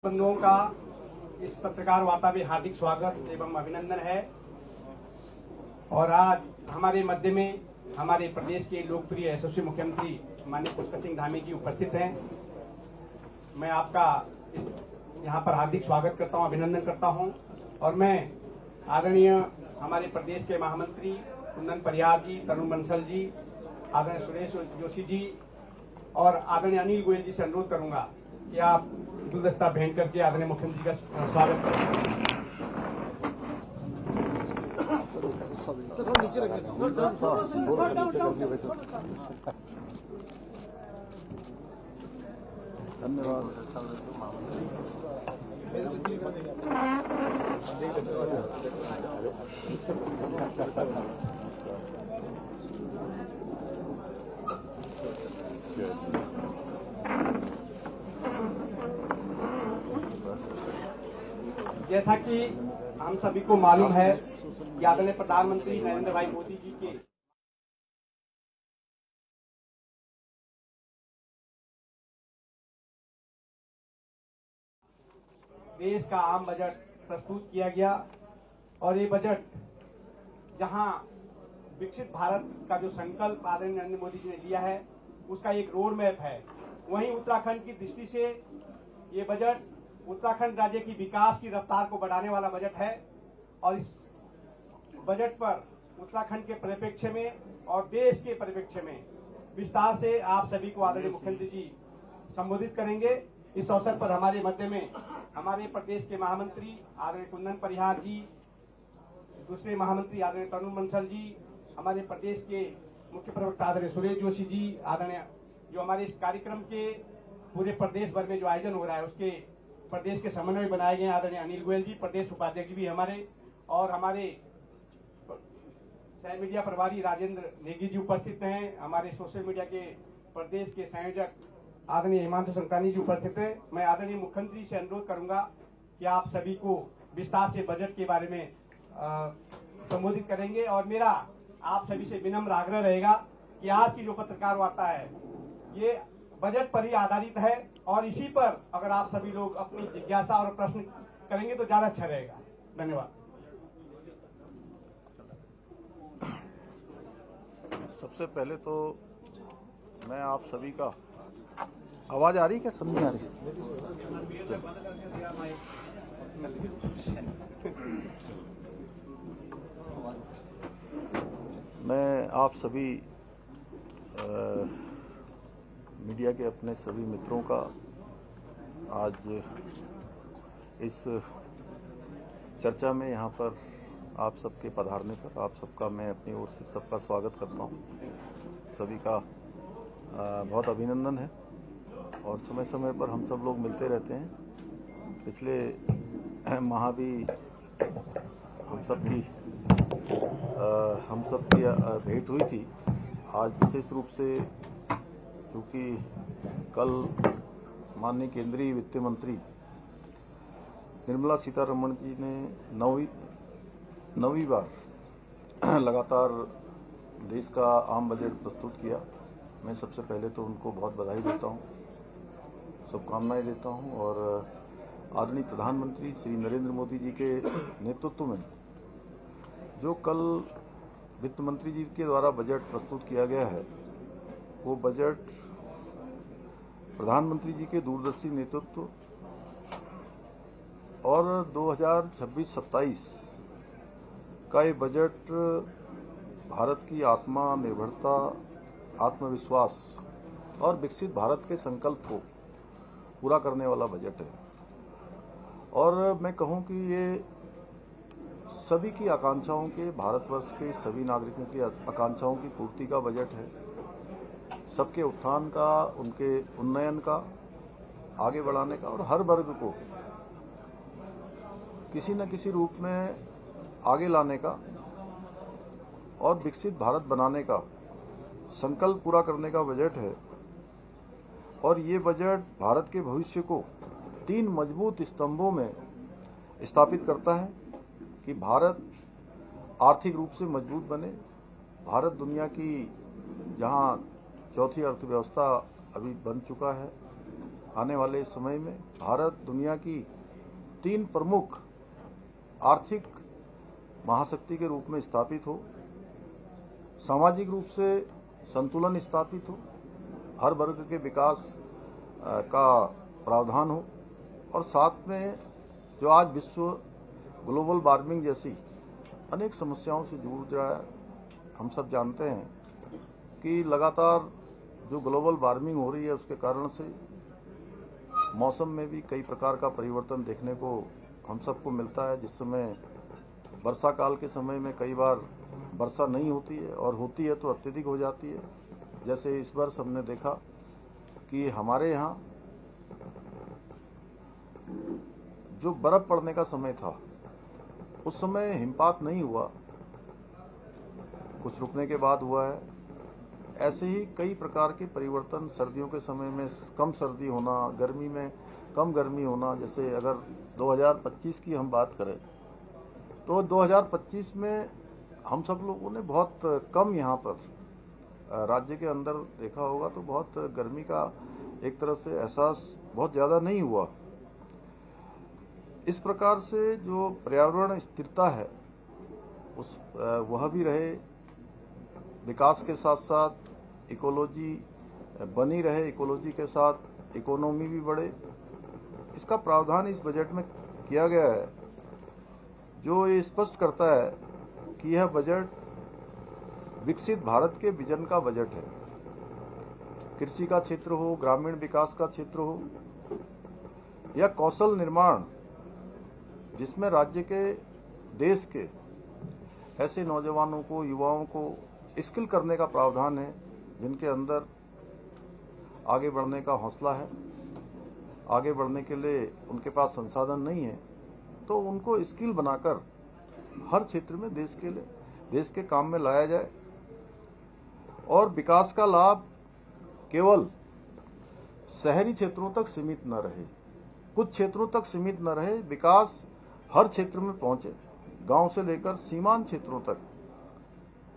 बंधुओं का इस पत्रकार वार्ता में हार्दिक स्वागत एवं अभिनंदन है। और आज हमारे मध्य में हमारे प्रदेश के लोकप्रिय यशस्वी मुख्यमंत्री माननीय पुष्कर सिंह धामी जी उपस्थित हैं। मैं आपका यहाँ पर हार्दिक स्वागत करता हूँ, अभिनंदन करता हूँ। और मैं आदरणीय हमारे प्रदेश के महामंत्री कुंदन परिहार जी, तरुण बंसल जी, आदरणीय सुरेश जोशी जी और आदरणीय अनिल गोयल जी से अनुरोध करूंगा कि आप गुलदस्ता भेंट करके आदरणीय मुख्यमंत्री का स्वागत करें। जैसा कि हम सभी को मालूम है कि आदरणीय प्रधानमंत्री नरेंद्र भाई मोदी जी के देश का आम बजट प्रस्तुत किया गया और ये बजट जहां विकसित भारत का जो संकल्प आदरणीय नरेंद्र मोदी जी ने लिया है उसका एक रोड मैप है। वहीं उत्तराखंड की दृष्टि से ये बजट उत्तराखंड राज्य की विकास की रफ्तार को बढ़ाने वाला बजट है। और इस बजट पर उत्तराखंड के परिप्रेक्ष्य में और देश के परिप्रेक्ष्य में विस्तार से आप सभी को आदरणीय मुख्यमंत्री जी संबोधित करेंगे। इस अवसर पर हमारे मध्य में हमारे प्रदेश के महामंत्री आदरणीय कुंदन परिहार जी, दूसरे महामंत्री आदरणीय तरुण बंसल जी, हमारे प्रदेश के मुख्य प्रवक्ता आदरणीय सुरेश जोशी जी, आदरणीय जो हमारे इस कार्यक्रम के पूरे प्रदेश भर में जो आयोजन हो रहा है उसके प्रदेश के समन्वय बनाए गए आदरणीय अनिल गोयल जी, प्रदेश उपाध्यक्ष भी हमारे, और हमारे सह मीडिया प्रभारी राजेंद्र नेगी जी उपस्थित हैं। हमारे सोशल मीडिया के प्रदेश के संयोजक आदरणीय हिमांशु संतानी जी उपस्थित हैं। मैं आदरणीय मुख्यमंत्री से अनुरोध करूंगा कि आप सभी को विस्तार से बजट के बारे में संबोधित करेंगे। और मेरा आप सभी से विनम्र आग्रह रहेगा कि आज की जो पत्रकार वार्ता है ये बजट पर ही आधारित है और इसी पर अगर आप सभी लोग अपनी जिज्ञासा और प्रश्न करेंगे तो ज्यादा अच्छा रहेगा। धन्यवाद। सबसे पहले तो मैं आप सभी का आवाज आ रही क्या, समझ नहीं आ रही? मैं आप सभी मीडिया के अपने सभी मित्रों का आज इस चर्चा में यहाँ पर आप सबके पधारने पर आप सबका मैं अपनी ओर से सबका स्वागत करता हूँ। सभी का बहुत अभिनंदन है और समय समय पर हम सब लोग मिलते रहते हैं। पिछले माह भी हम सबकी भेंट हुई थी। आज विशेष रूप से क्योंकि कल माननीय केंद्रीय वित्त मंत्री निर्मला सीतारमण जी ने नौवीं बार लगातार देश का आम बजट प्रस्तुत किया। मैं सबसे पहले तो उनको बहुत बधाई देता हूं, शुभकामनाएं देता हूं। और आदरणीय प्रधानमंत्री श्री नरेंद्र मोदी जी के नेतृत्व में जो कल वित्त मंत्री जी के द्वारा बजट प्रस्तुत किया गया है वो बजट प्रधानमंत्री जी के दूरदर्शी नेतृत्व और 2026-27 का ये बजट भारत की आत्मनिर्भरता, आत्मविश्वास और विकसित भारत के संकल्प को पूरा करने वाला बजट है। और मैं कहूं कि ये सभी की आकांक्षाओं के, भारतवर्ष के सभी नागरिकों की आकांक्षाओं की पूर्ति का बजट है। सबके उत्थान का, उनके उन्नयन का, आगे बढ़ाने का और हर वर्ग को किसी न किसी रूप में आगे लाने का और विकसित भारत बनाने का संकल्प पूरा करने का बजट है। और ये बजट भारत के भविष्य को 3 मजबूत स्तंभों में स्थापित करता है कि भारत आर्थिक रूप से मजबूत बने। भारत दुनिया की जहां चौथी अर्थव्यवस्था अभी बन चुका है, आने वाले समय में भारत दुनिया की 3 प्रमुख आर्थिक महाशक्ति के रूप में स्थापित हो, सामाजिक रूप से संतुलन स्थापित हो, हर वर्ग के विकास का प्रावधान हो, और साथ में जो आज विश्व ग्लोबल वार्मिंग जैसी अनेक समस्याओं से जूझ रहा है। हम सब जानते हैं कि लगातार जो ग्लोबल वार्मिंग हो रही है उसके कारण से मौसम में भी कई प्रकार का परिवर्तन देखने को हम सबको मिलता है। जिस समय वर्षा काल के समय में कई बार वर्षा नहीं होती है, और होती है तो अत्यधिक हो जाती है। जैसे इस वर्ष हमने देखा कि हमारे यहाँ जो बर्फ पड़ने का समय था उस समय हिमपात नहीं हुआ, कुछ रुकने के बाद हुआ है। ऐसे ही कई प्रकार के परिवर्तन, सर्दियों के समय में कम सर्दी होना, गर्मी में कम गर्मी होना। जैसे अगर 2025 की हम बात करें तो 2025 में हम सब लोगों ने बहुत कम यहाँ पर राज्य के अंदर देखा होगा तो बहुत गर्मी का एक तरह से एहसास बहुत ज़्यादा नहीं हुआ। इस प्रकार से जो पर्यावरण स्थिरता है वह भी रहे, विकास के साथ साथ इकोलॉजी बनी रहे, इकोलॉजी के साथ इकोनॉमी भी बढ़े, इसका प्रावधान इस बजट में किया गया है, जो ये स्पष्ट करता है कि यह बजट विकसित भारत के विजन का बजट है। कृषि का क्षेत्र हो, ग्रामीण विकास का क्षेत्र हो, या कौशल निर्माण, जिसमें राज्य के, देश के ऐसे नौजवानों को, युवाओं को स्किल करने का प्रावधान है जिनके अंदर आगे बढ़ने का हौसला है, आगे बढ़ने के लिए उनके पास संसाधन नहीं है, तो उनको स्किल बनाकर हर क्षेत्र में देश के लिए, देश के काम में लाया जाए। और विकास का लाभ केवल शहरी क्षेत्रों तक सीमित न रहे, कुछ क्षेत्रों तक सीमित न रहे, विकास हर क्षेत्र में पहुंचे, गांव से लेकर सीमांत क्षेत्रों तक।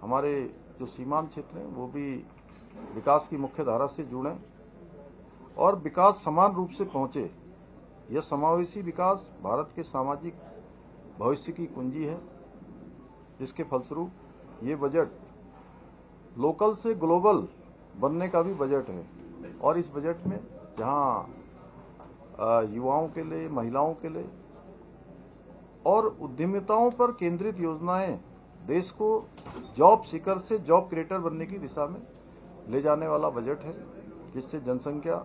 हमारे जो सीमांत क्षेत्र हैं वो भी विकास की मुख्य धारा से जुड़ें और विकास समान रूप से पहुंचे। यह समावेशी विकास भारत के सामाजिक भविष्य की कुंजी है, जिसके फलस्वरूप ये बजट लोकल से ग्लोबल बनने का भी बजट है। और इस बजट में जहां युवाओं के लिए, महिलाओं के लिए और उद्यमिताओं पर केंद्रित योजनाएं देश को जॉब सीकर से जॉब क्रिएटर बनने की दिशा में ले जाने वाला बजट है, जिससे जनसंख्या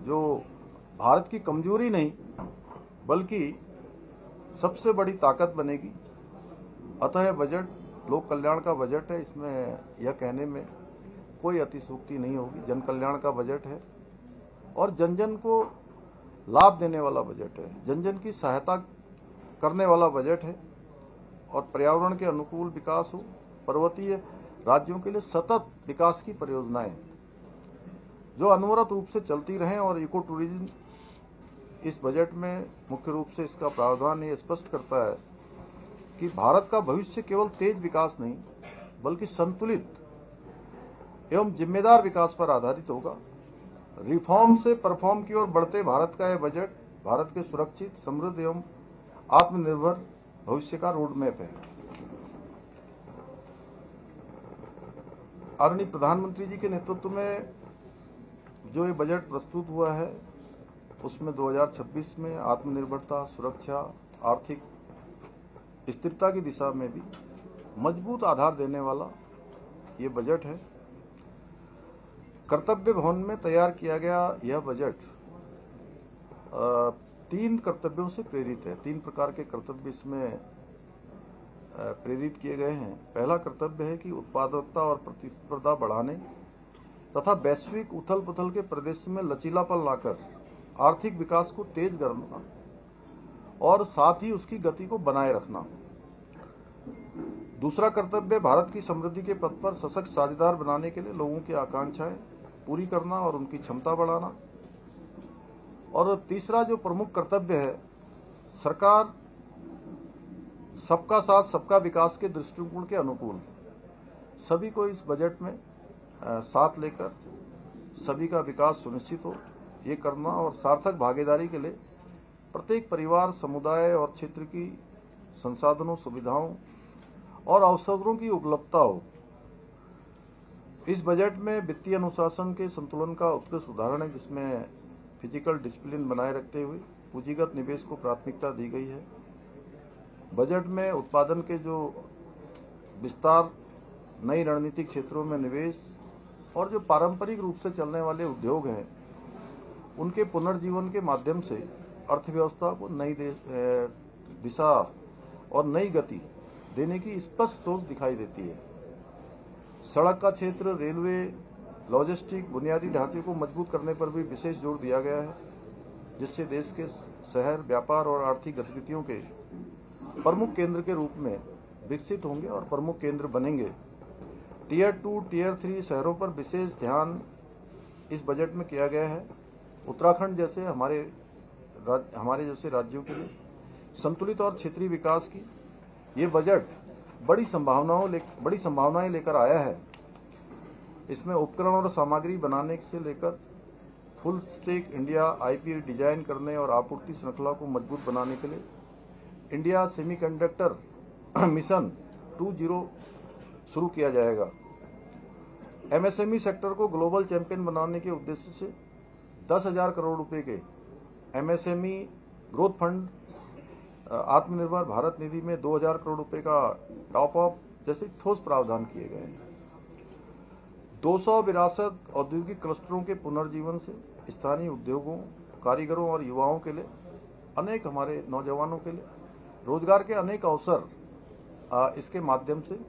जो भारत की कमजोरी नहीं बल्कि सबसे बड़ी ताकत बनेगी। अतः यह बजट लोक कल्याण का बजट है, इसमें यह कहने में कोई अतिशयोक्ति नहीं होगी। जन कल्याण का बजट है और जन जन को लाभ देने वाला बजट है, जन जन की सहायता करने वाला बजट है। और पर्यावरण के अनुकूल विकास हो, पर्वतीय राज्यों के लिए सतत विकास की परियोजनाएं जो अनवरत रूप से चलती रहें। और इको टूरिज्म इस बजट में मुख्य रूप से इसका प्रावधान ये स्पष्ट करता है कि भारत का भविष्य केवल तेज विकास नहीं बल्कि संतुलित एवं जिम्मेदार विकास पर आधारित होगा। रिफॉर्म से परफॉर्म की ओर बढ़ते भारत का यह बजट भारत के सुरक्षित, समृद्ध एवं आत्मनिर्भर भविष्य का रोड मैप है। आदरणीय प्रधानमंत्री जी के नेतृत्व में जो ये बजट प्रस्तुत हुआ है उसमें 2026 में आत्मनिर्भरता, सुरक्षा, आर्थिक स्थिरता की दिशा में भी मजबूत आधार देने वाला ये बजट है। कर्तव्य भवन में तैयार किया गया यह बजट 3 कर्तव्यों से प्रेरित है। 3 प्रकार के कर्तव्य इसमें प्रेरित किए गए हैं। पहला कर्तव्य है कि उत्पादकता और प्रतिस्पर्धा बढ़ाने तथा वैश्विक उथल पुथल के प्रदेश में लचीलापन लाकर आर्थिक विकास को तेज करना और साथ ही उसकी गति को बनाए रखना। दूसरा कर्तव्य भारत की समृद्धि के पथ पर सशक्त साझेदार बनाने के लिए लोगों की आकांक्षाएं पूरी करना और उनकी क्षमता बढ़ाना। और तीसरा जो प्रमुख कर्तव्य है, सरकार सबका साथ सबका विकास के दृष्टिकोण के अनुकूल सभी को इस बजट में साथ लेकर सभी का विकास सुनिश्चित हो ये करना और सार्थक भागीदारी के लिए प्रत्येक परिवार, समुदाय और क्षेत्र की संसाधनों, सुविधाओं और अवसरों की उपलब्धता हो। इस बजट में वित्तीय अनुशासन के संतुलन का उत्कृष्ट उदाहरण है, जिसमें फिजिकल डिसिप्लिन बनाए रखते हुए पूंजीगत निवेश को प्राथमिकता दी गई है। बजट में उत्पादन के जो विस्तार, नई रणनीतिक क्षेत्रों में निवेश और जो पारंपरिक रूप से चलने वाले उद्योग हैं, उनके पुनर्जीवन के माध्यम से अर्थव्यवस्था को नई दिशा और नई गति देने की स्पष्ट सोच दिखाई देती है। सड़क का क्षेत्र, रेलवे, लॉजिस्टिक, बुनियादी ढांचे को मजबूत करने पर भी विशेष जोर दिया गया है, जिससे देश के शहर व्यापार और आर्थिक गतिविधियों के प्रमुख केंद्र के रूप में विकसित होंगे और प्रमुख केंद्र बनेंगे। टियर 2, टियर 3 शहरों पर विशेष ध्यान इस बजट में किया गया है। उत्तराखंड जैसे हमारे जैसे राज्यों के लिए संतुलित और क्षेत्रीय विकास की ये बजट बड़ी संभावनाएं लेकर आया है। इसमें उपकरण और सामग्री बनाने से लेकर full stack India IP design करने और आपूर्ति श्रृंखला को मजबूत बनाने के लिए इंडिया सेमीकंडक्टर मिशन 2.0 शुरू किया जाएगा। एमएसएमई सेक्टर को ग्लोबल चैंपियन बनाने के उद्देश्य से 10,000 करोड़ रुपए के एमएसएमई ग्रोथ फंड, आत्मनिर्भर भारत निधि में 2,000 करोड़ रुपए का टॉप अप जैसे ठोस प्रावधान किए गए हैं। 200 विरासत औद्योगिक क्लस्टरों के पुनर्जीवन से स्थानीय उद्योगों, कारीगरों और युवाओं के लिए, अनेक हमारे नौजवानों के लिए रोजगार के अनेक अवसर इसके माध्यम से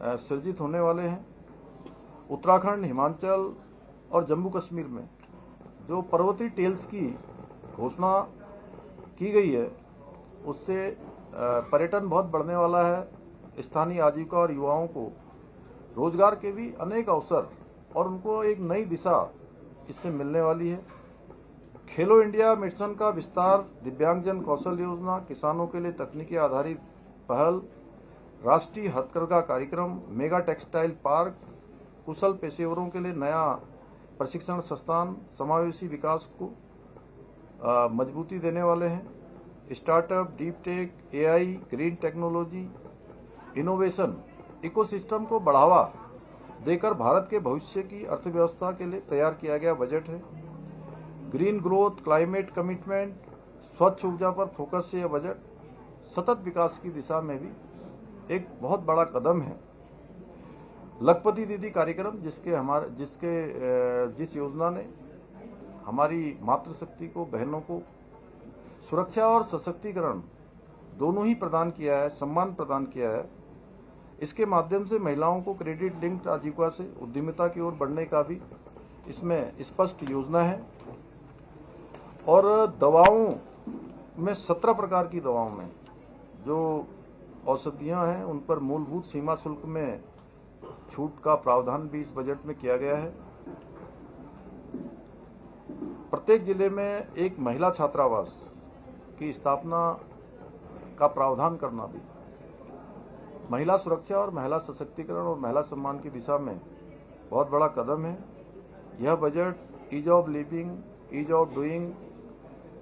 सृजित होने वाले हैं। उत्तराखंड, हिमाचल और जम्मू कश्मीर में जो पर्वतीय टेल्स की घोषणा की गई है, उससे पर्यटन बहुत बढ़ने वाला है। स्थानीय आजीविका और युवाओं को रोजगार के भी अनेक अवसर और उनको एक नई दिशा इससे मिलने वाली है। खेलो इंडिया मिशन का विस्तार, दिव्यांगजन कौशल योजना, किसानों के लिए तकनीकी आधारित पहल, राष्ट्रीय हथकरघा कार्यक्रम, मेगा टेक्सटाइल पार्क, कुशल पेशेवरों के लिए नया प्रशिक्षण संस्थान समावेशी विकास को मजबूती देने वाले हैं। Startup, deep tech, AI, green technology, innovation ecosystem को बढ़ावा देकर भारत के भविष्य की अर्थव्यवस्था के लिए तैयार किया गया बजट है। ग्रीन ग्रोथ, क्लाइमेट कमिटमेंट, स्वच्छ ऊर्जा पर फोकस से यह बजट सतत विकास की दिशा में भी एक बहुत बड़ा कदम है। लखपति दीदी कार्यक्रम, जिस योजना ने हमारी मातृशक्ति को, बहनों को सुरक्षा और सशक्तिकरण दोनों ही प्रदान किया है, सम्मान प्रदान किया है। इसके माध्यम से महिलाओं को क्रेडिट लिंक्ड आजीविका से उद्यमिता की ओर बढ़ने का भी इसमें स्पष्ट योजना है। और दवाओं में 17 प्रकार की दवाओं में जो औषधियां हैं, उन पर मूलभूत सीमा शुल्क में छूट का प्रावधान भी इस बजट में किया गया है। प्रत्येक जिले में एक महिला छात्रावास की स्थापना का प्रावधान करना भी महिला सुरक्षा और महिला सशक्तिकरण और महिला सम्मान की दिशा में बहुत बड़ा कदम है। यह budget ease of living, ease of doing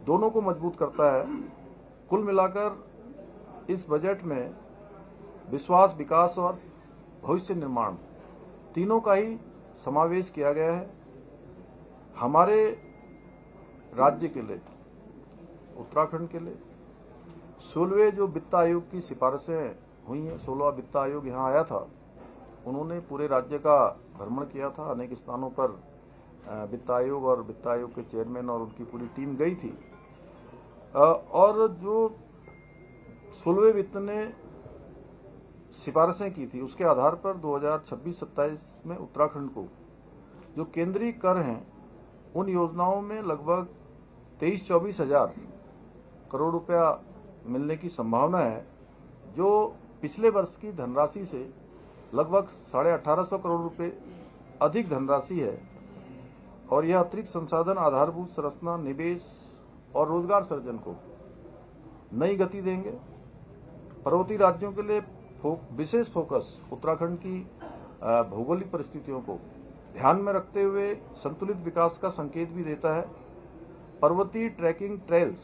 दोनों को मजबूत करता है। कुल मिलाकर इस बजट में विश्वास, विकास और भविष्य निर्माण तीनों का ही समावेश किया गया है। हमारे राज्य के लिए, उत्तराखंड के लिए 16वें जो वित्त आयोग की सिफारिशें हुई हैं, 16वां वित्त आयोग यहाँ आया था, उन्होंने पूरे राज्य का भ्रमण किया था। अनेक स्थानों पर वित्त आयोग और वित्त आयोग के चेयरमैन और उनकी पूरी टीम गई थी। और जो 16वें वित्त ने सिफारिशें की थी, उसके आधार पर 2026-27 में उत्तराखंड को जो केंद्रीय कर हैं, उन योजनाओं में लगभग 23-24 हजार करोड़ रुपया मिलने की संभावना है, जो पिछले वर्ष की धनराशि से लगभग 1850 करोड़ रुपए अधिक धनराशि है। और यह अतिरिक्त संसाधन आधारभूत संरचना, निवेश और रोजगार सृजन को नई गति देंगे। पर्वतीय राज्यों के लिए विशेष फोकस उत्तराखंड की भौगोलिक परिस्थितियों को ध्यान में रखते हुए संतुलित विकास का संकेत भी देता है। पर्वतीय ट्रैकिंग ट्रेल्स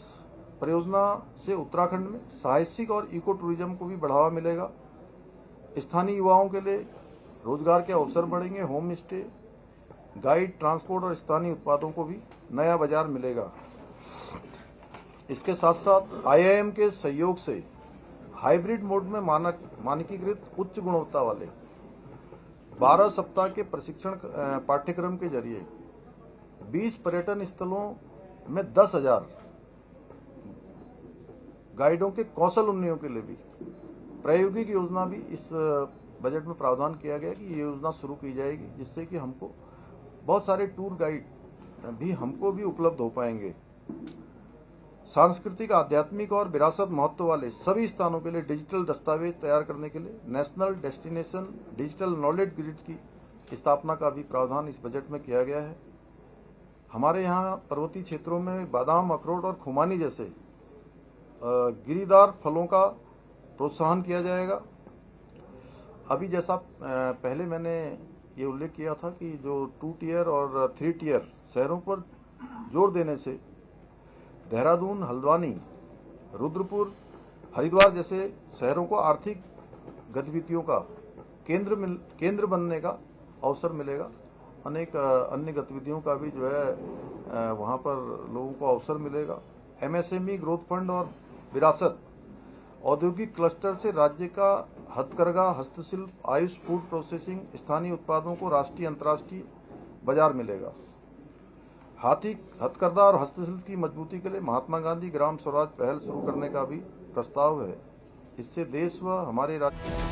परियोजना से उत्तराखंड में साहसिक और इको टूरिज्म को भी बढ़ावा मिलेगा। स्थानीय युवाओं के लिए रोजगार के अवसर बढ़ेंगे। होम स्टे, गाइड, ट्रांसपोर्ट और स्थानीय उत्पादों को भी नया बाजार मिलेगा। इसके साथ साथ IIM के सहयोग से हाइब्रिड मोड में मानकीकृत उच्च गुणवत्ता वाले 12 सप्ताह के प्रशिक्षण पाठ्यक्रम के जरिए 20 पर्यटन स्थलों में 10,000 गाइडों के कौशल उन्नयन के लिए भी प्रायोगिक योजना भी इस बजट में प्रावधान किया गया कि ये योजना शुरू की जाएगी, जिससे कि हमको बहुत सारे टूर गाइड भी हमको भी उपलब्ध हो पाएंगे। सांस्कृतिक, आध्यात्मिक और विरासत महत्व वाले सभी स्थानों के लिए डिजिटल दस्तावेज तैयार करने के लिए national destination digital knowledge grid की स्थापना का भी प्रावधान इस बजट में किया गया है। हमारे यहाँ पर्वतीय क्षेत्रों में बादाम, अखरोट और खुमानी जैसे गिरीदार फलों का प्रोत्साहन किया जाएगा। अभी जैसा पहले मैंने ये उल्लेख किया था कि जो 2 टियर और 3 टियर शहरों पर जोर देने से देहरादून, हल्द्वानी, रुद्रपुर, हरिद्वार जैसे शहरों को आर्थिक गतिविधियों का केंद्र बनने का अवसर मिलेगा। अनेक अन्य गतिविधियों का भी जो है वहां पर लोगों को अवसर मिलेगा। MSME ग्रोथ फंड और विरासत औद्योगिक क्लस्टर से राज्य का हथकरघा, हस्तशिल्प, आयुष, फूड प्रोसेसिंग, स्थानीय उत्पादों को राष्ट्रीय अंतर्राष्ट्रीय बाजार मिलेगा। हथकरघा और हस्तशिल्प की मजबूती के लिए महात्मा गांधी ग्राम स्वराज पहल शुरू करने का भी प्रस्ताव है। इससे देश व हमारे राज्य